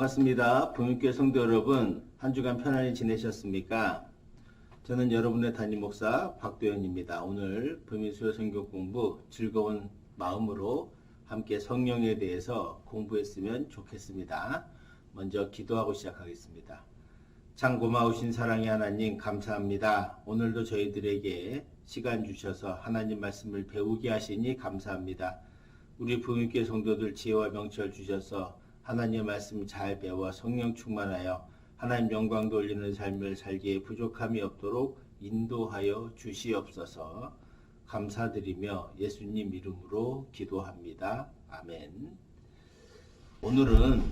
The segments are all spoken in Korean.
반갑습니다. 부흥교회 성도 여러분, 한 주간 편안히 지내셨습니까? 저는 여러분의 담임 목사 박도현입니다. 오늘 부흥수요 성경 공부 즐거운 마음으로 함께 성령에 대해서 공부했으면 좋겠습니다. 먼저 기도하고 시작하겠습니다. 참 고마우신 사랑의 하나님 감사합니다. 오늘도 저희들에게 시간 주셔서 하나님 말씀을 배우게 하시니 감사합니다. 우리 부흥교회 성도들 지혜와 명철 주셔서 하나님의 말씀 잘 배워 성령 충만하여 하나님 영광 돌리는 삶을 살기에 부족함이 없도록 인도하여 주시옵소서. 감사드리며 예수님 이름으로 기도합니다. 아멘. 오늘은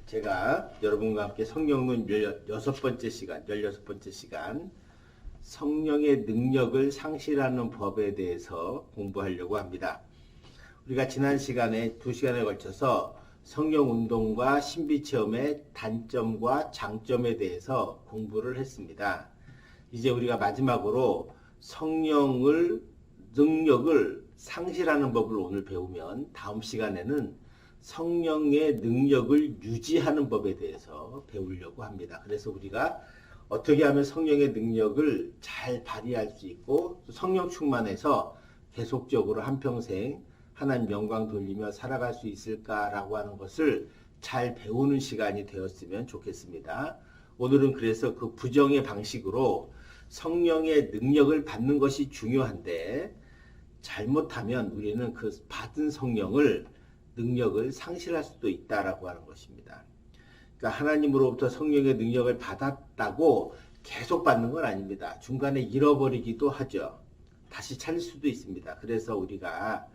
제가 여러분과 함께 성경론 16번째 시간 성령의 능력을 상실하는 법에 대해서 공부하려고 합니다. 우리가 지난 시간에 2시간에 걸쳐서 성령 운동과 신비 체험의 단점과 장점에 대해서 공부를 했습니다. 이제 우리가 마지막으로 성령을 능력을 상실하는 법을 오늘 배우면 다음 시간에는 성령의 능력을 유지하는 법에 대해서 배우려고 합니다. 그래서 우리가 어떻게 하면 성령의 능력을 잘 발휘할 수 있고 성령 충만해서 계속적으로 한평생 하나님 영광 돌리며 살아갈 수 있을까라고 하는 것을 잘 배우는 시간이 되었으면 좋겠습니다. 오늘은 그래서 그 부정의 방식으로 성령의 능력을 받는 것이 중요한데 잘못하면 우리는 그 받은 능력을 상실할 수도 있다라고 하는 것입니다. 그러니까 하나님으로부터 성령의 능력을 받았다고 계속 받는 건 아닙니다. 중간에 잃어버리기도 하죠. 다시 찾을 수도 있습니다. 그래서 우리가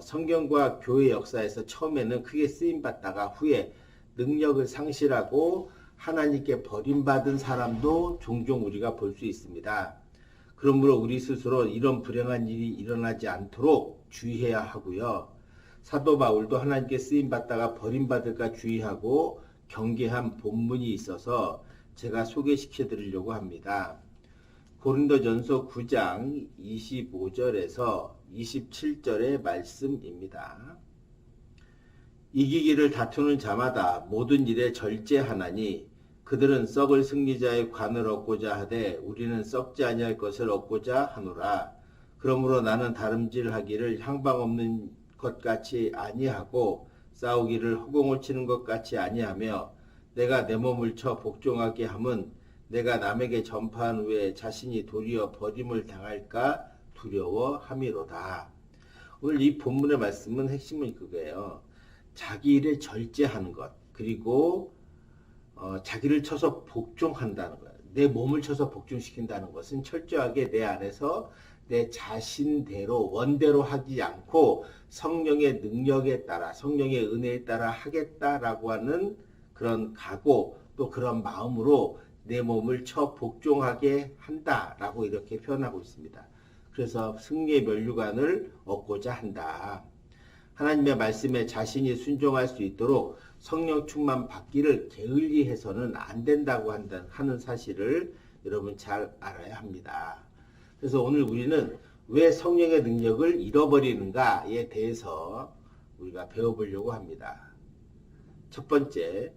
성경과 교회 역사에서 처음에는 크게 쓰임받다가 후에 능력을 상실하고 하나님께 버림받은 사람도 종종 우리가 볼 수 있습니다. 그러므로 우리 스스로 이런 불행한 일이 일어나지 않도록 주의해야 하고요. 사도 바울도 하나님께 쓰임받다가 버림받을까 주의하고 경계한 본문이 있어서 제가 소개시켜 드리려고 합니다. 고린도전서 9장 25절에서 27절의 말씀입니다. 이기기를 다투는 자마다 모든 일에 절제하나니 그들은 썩을 승리자의 관을 얻고자 하되 우리는 썩지 아니할 것을 얻고자 하노라. 그러므로 나는 다름질하기를 향방 없는 것 같이 아니하고 싸우기를 허공을 치는 것 같이 아니하며 내가 내 몸을 쳐 복종하게 함은 내가 남에게 전파한 후에 자신이 도리어 버림을 당할까 두려워함이로다. 오늘 이 본문의 말씀은 핵심은 그거예요. 자기 일에 절제하는 것, 그리고 자기를 쳐서 복종한다는 거예요. 내 몸을 쳐서 복종시킨다는 것은 철저하게 내 안에서 내 자신대로 원대로 하지 않고 성령의 능력에 따라 성령의 은혜에 따라 하겠다라고 하는 그런 각오 또 그런 마음으로 내 몸을 쳐 복종하게 한다라고 이렇게 표현하고 있습니다. 그래서 승리의 면류관을 얻고자 한다. 하나님의 말씀에 자신이 순종할 수 있도록 성령 충만 받기를 게을리해서는 안 된다고 하는 사실을 여러분 잘 알아야 합니다. 그래서 오늘 우리는 왜 성령의 능력을 잃어버리는가에 대해서 우리가 배워보려고 합니다. 첫 번째,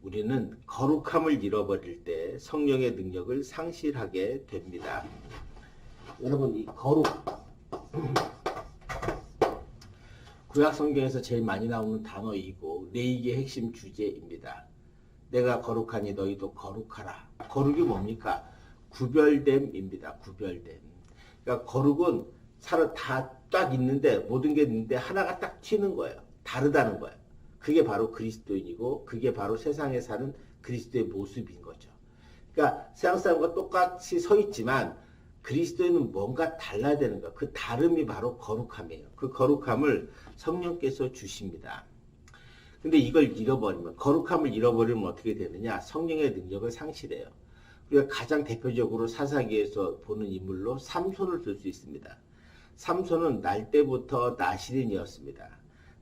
우리는 거룩함을 잃어버릴 때 성령의 능력을 상실하게 됩니다. 여러분, 이 거룩 구약 성경에서 제일 많이 나오는 단어이고 레위기의 핵심 주제입니다. 내가 거룩하니 너희도 거룩하라. 거룩이 뭡니까? 구별됨입니다. 구별됨. 그러니까 거룩은 다 딱 있는데 모든 게 있는데 하나가 딱 튀는 거예요. 다르다는 거예요. 그게 바로 그리스도인이고 그게 바로 세상에 사는 그리스도의 모습인 거죠. 그러니까 세상 사람과 똑같이 서 있지만 그리스도인은 뭔가 달라야 되는 거예요. 그 다름이 바로 거룩함이에요. 그 거룩함을 성령께서 주십니다. 근데 이걸 잃어버리면, 거룩함을 잃어버리면 어떻게 되느냐? 성령의 능력을 상실해요. 우리가 가장 대표적으로 사사기에서 보는 인물로 삼손을 들 수 있습니다. 삼손은 날 때부터 나실인이었습니다.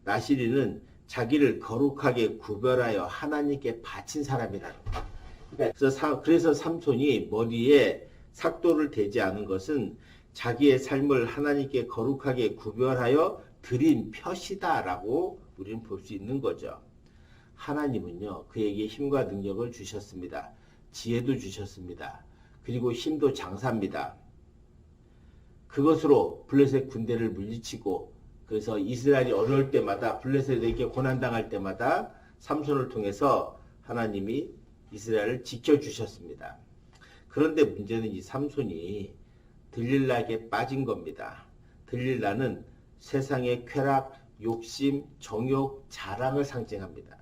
나실인은 자기를 거룩하게 구별하여 하나님께 바친 사람이라는 거예요. 그래서 삼손이 머리에 삭도를 대지 않은 것은 자기의 삶을 하나님께 거룩하게 구별하여 드린 표시다라고 우리는 볼 수 있는 거죠. 하나님은요, 그에게 힘과 능력을 주셨습니다. 지혜도 주셨습니다. 그리고 힘도 장사입니다. 그것으로 블레셋 군대를 물리치고, 그래서 이스라엘이 어려울 때마다, 블레셋에게 고난당할 때마다 삼손을 통해서 하나님이 이스라엘을 지켜주셨습니다. 그런데 문제는 이 삼손이 들릴라에게 빠진 겁니다. 들릴라는 세상의 쾌락, 욕심, 정욕, 자랑을 상징합니다.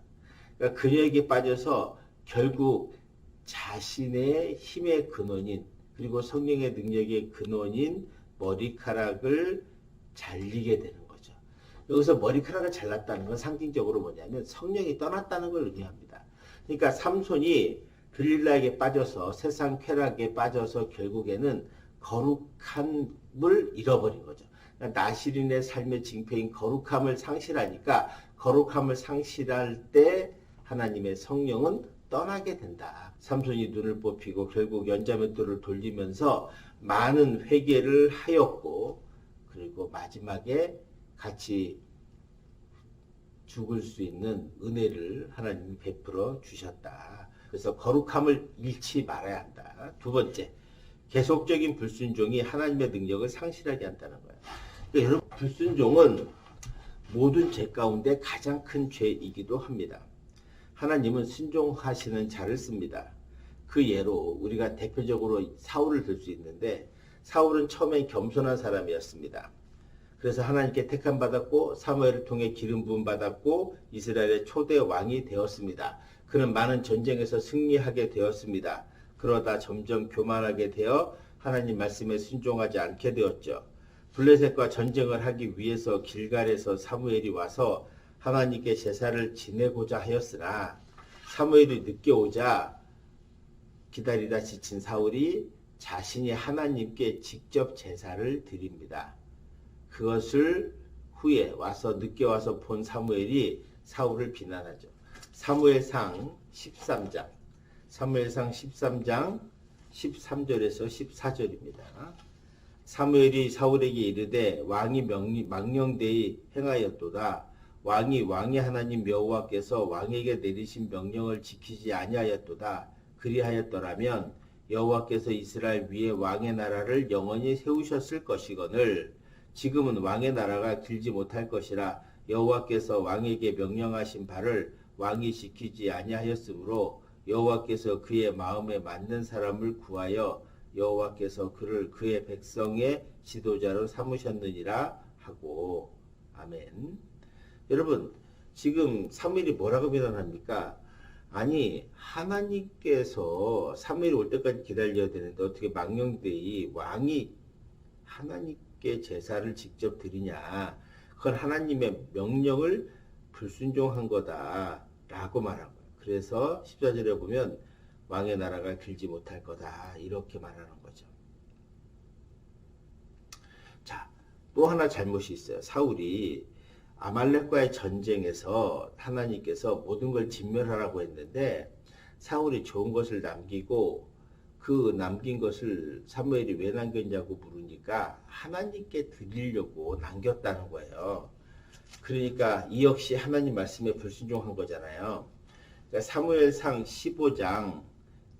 그러니까 그녀에게 빠져서 결국 자신의 힘의 근원인, 그리고 성령의 능력의 근원인 머리카락을 잘리게 되는 거죠. 여기서 머리카락을 잘랐다는 건 상징적으로 뭐냐면 성령이 떠났다는 걸 의미합니다. 그러니까 삼손이 들릴라에게 빠져서 세상 쾌락에 빠져서 결국에는 거룩함을 잃어버린 거죠. 그러니까 나실인의 삶의 징표인 거룩함을 상실하니까, 거룩함을 상실할 때 하나님의 성령은 떠나게 된다. 삼손이 눈을 뽑히고 결국 연자맷돌을 돌리면서 많은 회개를 하였고, 그리고 마지막에 같이 죽을 수 있는 은혜를 하나님이 베풀어 주셨다. 그래서 거룩함을 잃지 말아야 한다. 두 번째, 계속적인 불순종이 하나님의 능력을 상실하게 한다는 거예요. 그러니까 여러분, 불순종은 모든 죄 가운데 가장 큰 죄이기도 합니다. 하나님은 순종하시는 자를 씁니다. 그 예로 우리가 대표적으로 사울을 들 수 있는데, 사울은 처음엔 겸손한 사람이었습니다. 그래서 하나님께 택함 받았고 사무엘을 통해 기름 부음 받았고 이스라엘의 초대 왕이 되었습니다. 그는 많은 전쟁에서 승리하게 되었습니다. 그러다 점점 교만하게 되어 하나님 말씀에 순종하지 않게 되었죠. 블레셋과 전쟁을 하기 위해서 길갈에서 사무엘이 와서 하나님께 제사를 지내고자 하였으나 사무엘이 늦게 오자 기다리다 지친 사울이 자신이 하나님께 직접 제사를 드립니다. 그것을 후에 와서 늦게 와서 본 사무엘이 사울을 비난하죠. 사무엘상 13장 13절에서 14절입니다. 사무엘이 사울에게 이르되 왕이 망령되이 행하였도다. 왕이 왕의 하나님 여호와께서 왕에게 내리신 명령을 지키지 아니하였도다. 그리하였더라면 여호와께서 이스라엘 위에 왕의 나라를 영원히 세우셨을 것이거늘 지금은 왕의 나라가 길지 못할 것이라 여호와께서 왕에게 명령하신 바를 왕이 지키지 아니하였으므로 여호와께서 그의 마음에 맞는 사람을 구하여 여호와께서 그를 그의 백성의 지도자로 삼으셨느니라 하고. 아멘. 여러분, 지금 사무엘이 뭐라고 비난합니까? 아니, 하나님께서 사무엘이 올 때까지 기다려야 되는데 어떻게 망령되이 왕이 하나님께 제사를 직접 드리냐? 그건 하나님의 명령을 불순종한 거다라고 말한 거예요. 그래서 14절에 보면 왕의 나라가 길지 못할 거다 이렇게 말하는 거죠. 자, 또 하나 잘못이 있어요. 사울이 아말렉과의 전쟁에서 하나님께서 모든 걸 진멸하라고 했는데 사울이 좋은 것을 남기고 그 남긴 것을 사무엘이 왜 남겼냐고 물으니까 하나님께 드리려고 남겼다는 거예요. 그러니까 이 역시 하나님 말씀에 불순종한 거잖아요. 그러니까 사무엘상 15장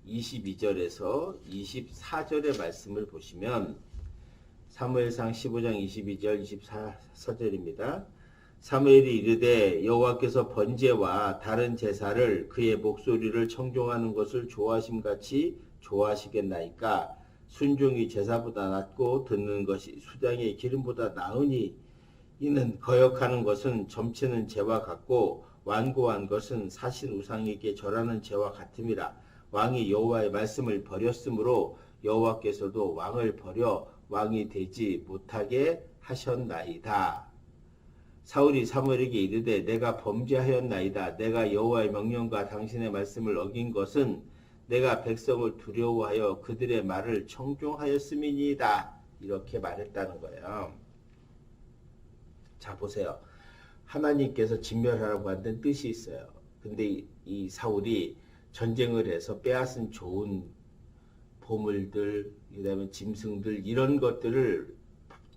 22절에서 24절의 말씀을 보시면 사무엘상 15장 22절 24절입니다. 사무엘이 이르되 여호와께서 번제와 다른 제사를 그의 목소리를 청종하는 것을 좋아하심같이 좋아하시겠나이까. 순종이 제사보다 낫고 듣는 것이 수장의 기름보다 나으니 이는 거역하는 것은 점치는 죄와 같고 완고한 것은 사신 우상에게 절하는 죄와 같음이라. 왕이 여호와의 말씀을 버렸으므로 여호와께서도 왕을 버려 왕이 되지 못하게 하셨나이다. 사울이 사무엘에게 이르되 내가 범죄하였나이다. 내가 여호와의 명령과 당신의 말씀을 어긴 것은 내가 백성을 두려워하여 그들의 말을 청종하였음이니이다. 이렇게 말했다는 거예요. 자, 보세요. 하나님께서 진멸하라고 하는 뜻이 있어요. 근데 이 사울이 전쟁을 해서 빼앗은 좋은 보물들, 그다음에 짐승들 이런 것들을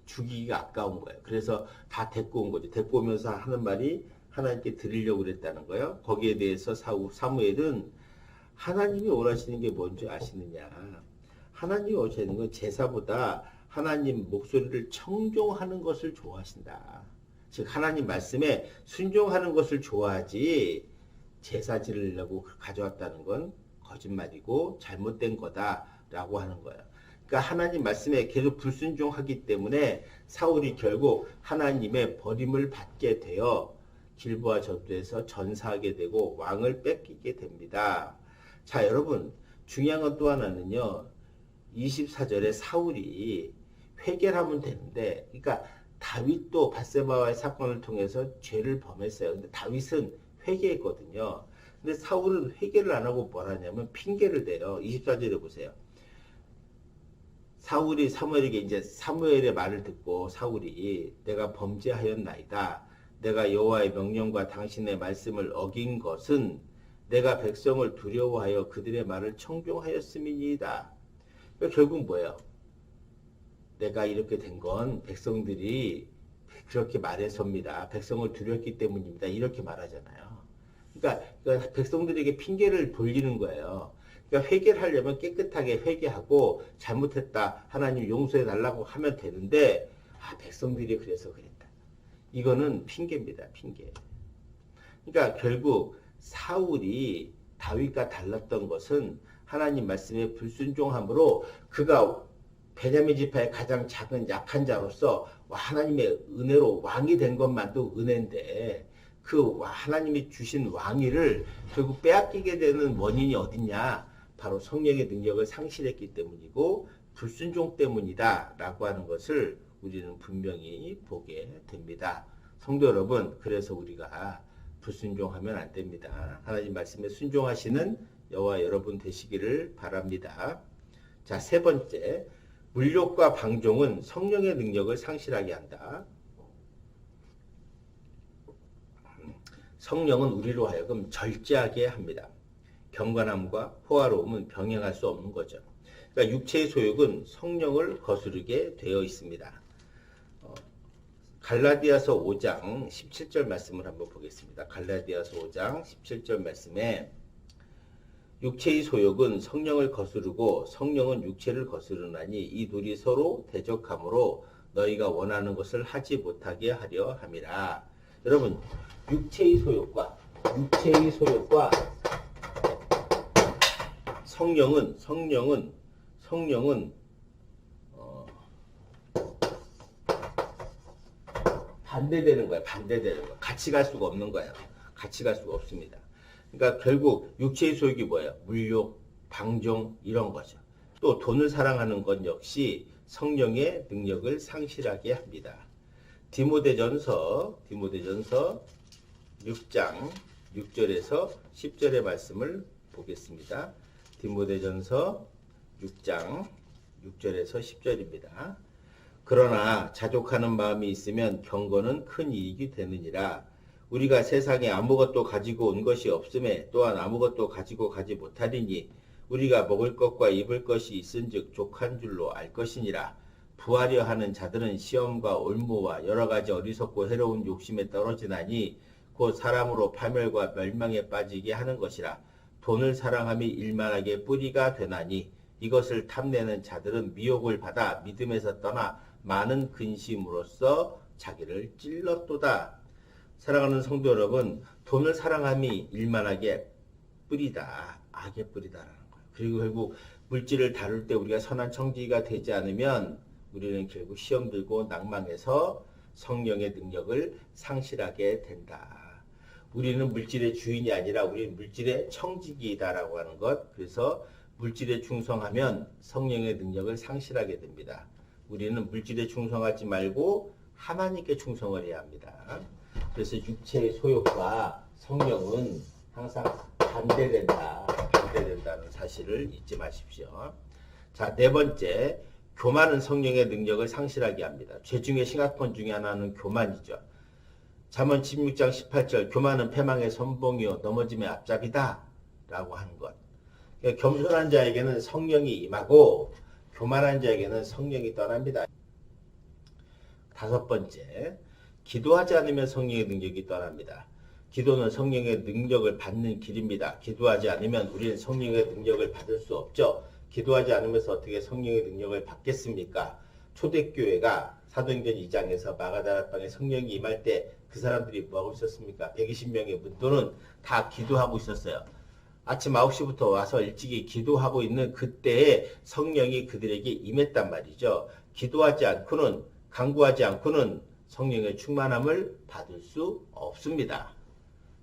죽이기가 아까운 거예요. 그래서 다 데리고 온 거죠. 데리고 오면서 하는 말이 하나님께 드리려고 그랬다는 거예요. 거기에 대해서 사무엘은 하나님이 원하시는 게 뭔지 아시느냐? 하나님이 원하시는 건 제사보다 하나님 목소리를 청종하는 것을 좋아하신다. 즉 하나님 말씀에 순종하는 것을 좋아하지 제사 지르려고 가져왔다는 건 거짓말이고 잘못된 거다라고 하는 거예요. 그러니까 하나님 말씀에 계속 불순종하기 때문에 사울이 결국 하나님의 버림을 받게 되어 길보아 전투에서 전사하게 되고 왕을 뺏기게 됩니다. 자, 여러분 중요한 건 또 하나는요. 24절에 사울이 회개를 하면 되는데, 그러니까 다윗도 밧세바와의 사건을 통해서 죄를 범했어요. 근데 다윗은 회개했거든요. 근데 사울은 회개를 안 하고 뭘 하냐면 핑계를 대요. 24절에 보세요. 사울이 사무엘에게 이제 사무엘의 말을 듣고 사울이 내가 범죄하였나이다. 내가 여호와의 명령과 당신의 말씀을 어긴 것은 내가 백성을 두려워하여 그들의 말을 청종하였음이니이다. 그러니까 결국 뭐예요? 내가 이렇게 된 건 백성들이 그렇게 말해서입니다. 백성을 두렵기 때문입니다. 이렇게 말하잖아요. 그러니까 백성들에게 핑계를 돌리는 거예요. 그러니까 회개를 하려면 깨끗하게 회개하고 잘못했다. 하나님 용서해 달라고 하면 되는데 백성들이 그래서 그랬다. 이거는 핑계입니다. 핑계. 그러니까 결국 사울이 다윗과 달랐던 것은 하나님 말씀에 불순종함으로 그가 베냐민 지파의 가장 작은 약한 자로서 하나님의 은혜로 왕이 된 것만도 은혜인데 그 하나님이 주신 왕위를 결국 빼앗기게 되는 원인이 어딨냐? 바로 성령의 능력을 상실했기 때문이고 불순종 때문이다 라고 하는 것을 우리는 분명히 보게 됩니다. 성도 여러분, 그래서 우리가 불순종하면 안 됩니다. 하나님 말씀에 순종하시는 여호와 여러분 되시기를 바랍니다. 자, 세 번째, 물욕과 방종은 성령의 능력을 상실하게 한다. 성령은 우리로 하여금 절제하게 합니다. 경건함과 호화로움은 병행할 수 없는 거죠. 그러니까 육체의 소욕은 성령을 거스르게 되어 있습니다. 갈라디아서 5장 17절 말씀을 한번 보겠습니다. 갈라디아서 5장 17절 말씀에 육체의 소욕은 성령을 거스르고 성령은 육체를 거스르나니 이 둘이 서로 대적함으로 너희가 원하는 것을 하지 못하게 하려 함이라. 여러분, 육체의 소욕과 성령은 반대되는 거예요. 같이 갈 수가 없는 거예요. 같이 갈 수가 없습니다. 그러니까 결국 육체의 소욕이 뭐예요? 물욕, 방종 이런 거죠. 또 돈을 사랑하는 것 역시 성령의 능력을 상실하게 합니다. 디모데전서 6장 6절에서 10절의 말씀을 보겠습니다. 디모데전서 6장 6절에서 10절입니다. 그러나 자족하는 마음이 있으면 경건은 큰 이익이 되느니라. 우리가 세상에 아무것도 가지고 온 것이 없음에 또한 아무것도 가지고 가지 못하리니 우리가 먹을 것과 입을 것이 있은즉 족한 줄로 알 것이니라. 부하려 하는 자들은 시험과 올무와 여러 가지 어리석고 해로운 욕심에 떨어지나니 곧 사람으로 파멸과 멸망에 빠지게 하는 것이라. 돈을 사랑함이 일만하게 뿌리가 되나니 이것을 탐내는 자들은 미혹을 받아 믿음에서 떠나 많은 근심으로써 자기를 찔렀도다. 사랑하는 성도 여러분, 돈을 사랑함이 일만하게 뿌리다, 악의 뿌리다라는 거예요. 그리고 결국 물질을 다룰 때 우리가 선한 청지기가 되지 않으면 우리는 결국 시험 들고 낭망해서 성령의 능력을 상실하게 된다. 우리는 물질의 주인이 아니라 우리는 물질의 청지기이다라고 하는 것. 그래서 물질에 충성하면 성령의 능력을 상실하게 됩니다. 우리는 물질에 충성하지 말고 하나님께 충성을 해야 합니다. 그래서 육체의 소욕과 성령은 항상 반대된다는 사실을 잊지 마십시오. 자, 네 번째, 교만은 성령의 능력을 상실하게 합니다. 죄 중에 심각한 중에 하나는 교만이죠. 잠언 16장 18절, 교만은 패망의 선봉이요 넘어짐의 앞잡이다 라고 하는 것. 그러니까 겸손한 자에게는 성령이 임하고 교만한 자에게는 성령이 떠납니다. 다섯 번째, 기도하지 않으면 성령의 능력이 떠납니다. 기도는 성령의 능력을 받는 길입니다. 기도하지 않으면 우리는 성령의 능력을 받을 수 없죠. 기도하지 않으면서 어떻게 성령의 능력을 받겠습니까? 초대교회가 사도행전 2장에서 마가다락방에 성령이 임할 때 그 사람들이 뭐하고 있었습니까? 120명의 문도는 다 기도하고 있었어요. 아침 9시부터 와서 일찍이 기도하고 있는 그때에 성령이 그들에게 임했단 말이죠. 기도하지 않고는, 간구하지 않고는 성령의 충만함을 받을 수 없습니다.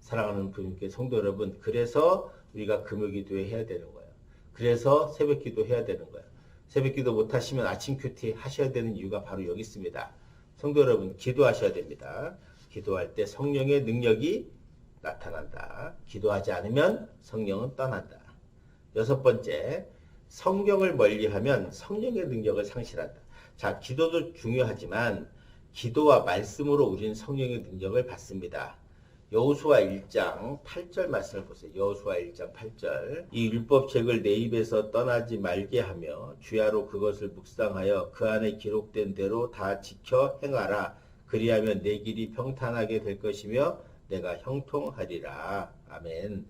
사랑하는 부님께 성도 여러분, 그래서 우리가 금요기도회 해야 되는 거예요. 그래서 새벽기도 해야 되는 거예요. 새벽기도 못하시면 아침 큐티 하셔야 되는 이유가 바로 여기 있습니다. 성도 여러분, 기도하셔야 됩니다. 기도할 때 성령의 능력이 나타난다. 기도하지 않으면 성령은 떠난다. 6번째, 성경을 멀리하면 성령의 능력을 상실한다. 자, 기도도 중요하지만 기도와 말씀으로 우리는 성령의 능력을 받습니다. 여호수아 1장 8절 말씀을 보세요. 여호수아 1장 8절. 이 율법책을 내 입에서 떠나지 말게 하며 주야로 그것을 묵상하여 그 안에 기록된 대로 다 지켜 행하라. 그리하면 내 길이 평탄하게 될 것이며 내가 형통하리라. 아멘.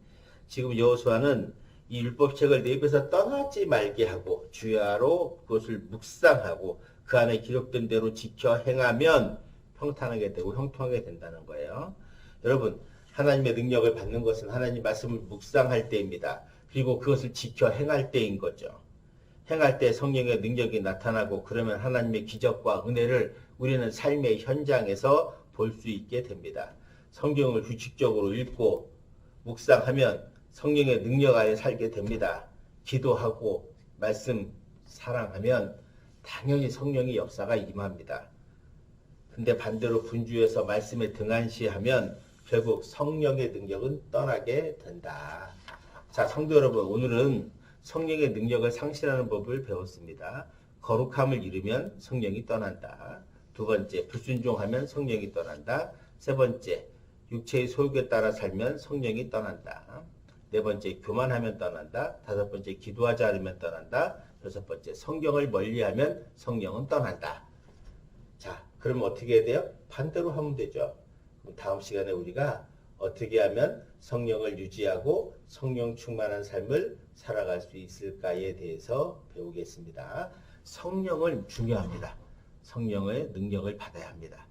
지금 여호수아는 이 율법책을 내 입에서 떠나지 말게 하고 주야로 그것을 묵상하고 그 안에 기록된 대로 지켜 행하면 평탄하게 되고 형통하게 된다는 거예요. 여러분, 하나님의 능력을 받는 것은 하나님 말씀을 묵상할 때입니다. 그리고 그것을 지켜 행할 때인 거죠. 행할 때 성령의 능력이 나타나고 그러면 하나님의 기적과 은혜를 우리는 삶의 현장에서 볼 수 있게 됩니다. 성경을 규칙적으로 읽고 묵상하면 성령의 능력 아래 살게 됩니다. 기도하고 말씀 사랑하면 당연히 성령의 역사가 임합니다. 근데 반대로 분주해서 말씀에 등한시하면 결국 성령의 능력은 떠나게 된다. 자, 성도 여러분, 오늘은 성령의 능력을 상실하는 법을 배웠습니다. 거룩함을 잃으면 성령이 떠난다. 2번째, 불순종하면 성령이 떠난다. 3번째, 육체의 소욕에 따라 살면 성령이 떠난다. 4번째, 교만하면 떠난다. 5번째, 기도하지 않으면 떠난다. 6번째, 성경을 멀리하면 성령은 떠난다. 자, 그럼 어떻게 해야 돼요? 반대로 하면 되죠. 그럼 다음 시간에 우리가 어떻게 하면 성령을 유지하고 성령 충만한 삶을 살아갈 수 있을까에 대해서 배우겠습니다. 성령은 중요합니다. 성령의 능력을 받아야 합니다.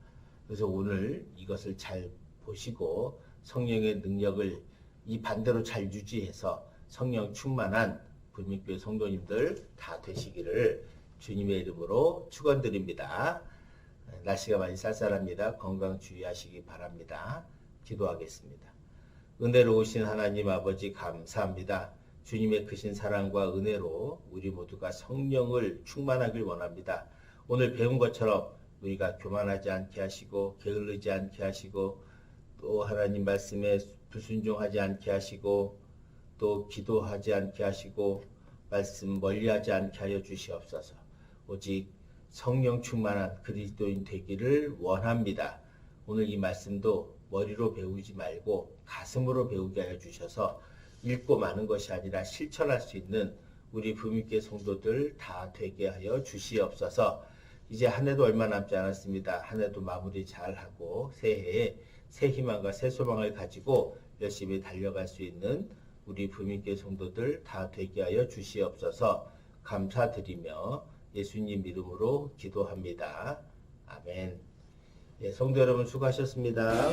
그래서 오늘 이것을 잘 보시고 성령의 능력을 이 반대로 잘 유지해서 성령 충만한 불민교회 성도님들 다 되시기를 주님의 이름으로 축원드립니다. 날씨가 많이 쌀쌀합니다. 건강 주의하시기 바랍니다. 기도하겠습니다. 은혜로우신 하나님 아버지 감사합니다. 주님의 크신 사랑과 은혜로 우리 모두가 성령을 충만하길 원합니다. 오늘 배운 것처럼 우리가 교만하지 않게 하시고 게을르지 않게 하시고 또 하나님 말씀에 불순종하지 않게 하시고 또 기도하지 않게 하시고 말씀 멀리하지 않게 하여 주시옵소서. 오직 성령 충만한 그리스도인 되기를 원합니다. 오늘 이 말씀도 머리로 배우지 말고 가슴으로 배우게 하여 주셔서 읽고 마는 것이 아니라 실천할 수 있는 우리 부민교회 성도들 다 되게 하여 주시옵소서. 이제 한 해도 얼마 남지 않았습니다. 한 해도 마무리 잘하고 새해에 새 희망과 새 소망을 가지고 열심히 달려갈 수 있는 우리 부민교회 성도들 다 되게 하여 주시옵소서. 감사드리며 예수님 이름으로 기도합니다. 아멘. 예, 성도 여러분 수고하셨습니다.